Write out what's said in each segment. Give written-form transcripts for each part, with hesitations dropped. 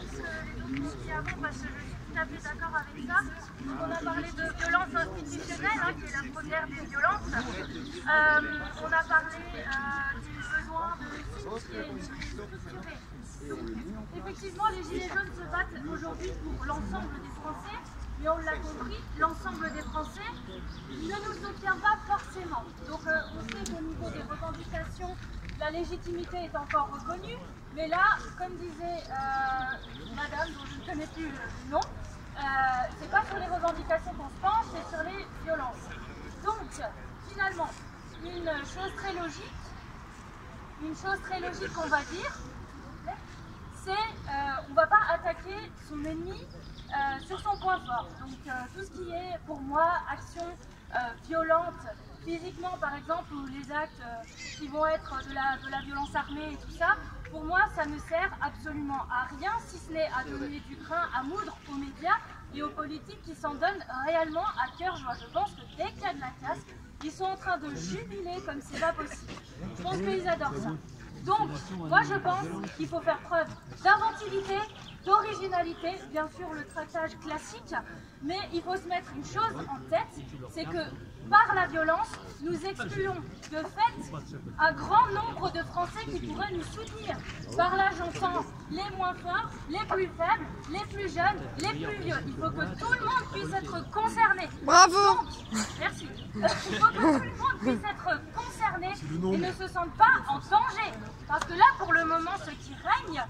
plus les autres qui avant parce que je suis tout à fait d'accord avec ça. Donc on a parlé de violence institutionnelle, qui est la première des violences. On a parlé du besoin de s'unifier, de se structurer. Effectivement, les Gilets jaunes se battent aujourd'hui pour l'ensemble des Français, mais on l'a compris, l'ensemble des Français ne nous soutient pas forcément. Donc on sait qu'au niveau des revendications, la légitimité est encore reconnue, mais là, comme disait madame, dont je ne connais plus le nom, c'est pas sur les revendications qu'on se penche, c'est sur les violences. Donc, finalement, une chose très logique qu'on va dire, c'est on ne va pas attaquer son ennemi sur son point fort. Donc tout ce qui est pour moi action violente physiquement par exemple, ou les actes qui vont être de la violence armée et tout ça, pour moi ça ne sert absolument à rien si ce n'est à donner du grain à moudre aux médias et aux politiques qui s'en donnent réellement à cœur joie. Je pense que dès qu'il y a de la casse, ils sont en train de jubiler comme c'est pas possible. Je pense qu'ils adorent ça. Donc, moi je pense qu'il faut faire preuve d'inventivité, d'originalité, bien sûr le tractage classique, mais il faut se mettre une chose en tête, c'est que par la violence, nous excluons de fait un grand nombre de Français qui pourraient nous soutenir. Par là, j'entends les moins forts, les plus faibles, les plus jeunes, les plus vieux. Il faut que tout le monde puisse être concerné. Bravo! Donc, merci. Il faut que tout le monde puisse être concerné et ne se sente pas en danger. Parce que là, pour le moment, ce qui règne,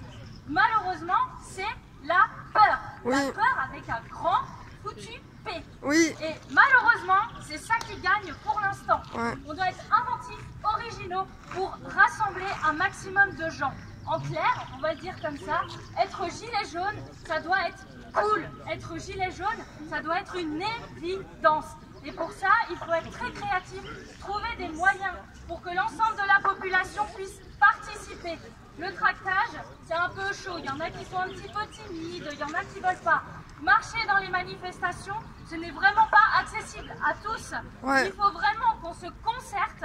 malheureusement, c'est la peur. Oui. La peur avec un grand foutu P. Oui. Et malheureusement, c'est ça qui gagne pour l'instant. Ouais. On doit être inventifs, originaux pour rassembler un maximum de gens. En clair, on va le dire comme ça, être gilet jaune, ça doit être cool. Être gilet jaune, ça doit être une évidence. Et pour ça, il faut être très créatif, trouver des moyens pour que l'ensemble de la population puisse participer. Le tractage, c'est un peu chaud. Il y en a qui sont un petit peu timides, il y en a qui ne veulent pas. Marcher dans les manifestations, ce n'est vraiment pas accessible à tous. Ouais. Il faut vraiment qu'on se concerte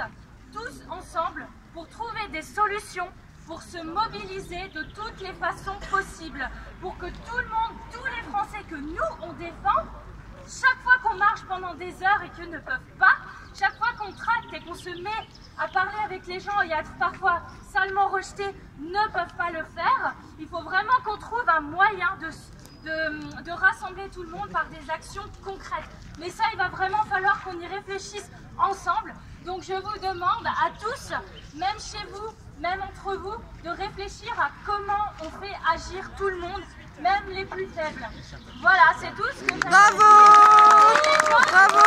tous ensemble pour trouver des solutions, pour se mobiliser de toutes les façons possibles, pour que tout le monde, tous les Français que nous, on défend, chaque fois qu'on marche pendant des heures et qu'ils ne peuvent pas, chaque fois qu'on tracte et qu'on se met à parler avec les gens et à être parfois salement rejetés, ne peuvent pas le faire, il faut vraiment qu'on trouve un moyen de rassembler tout le monde par des actions concrètes. Mais ça, il va vraiment falloir qu'on y réfléchisse ensemble. Donc je vous demande à tous, même chez vous, même entre vous, de réfléchir à comment on fait agir tout le monde, même les plus faibles. Voilà, c'est tout ce que j'avais à dire. Bravo! Bravo!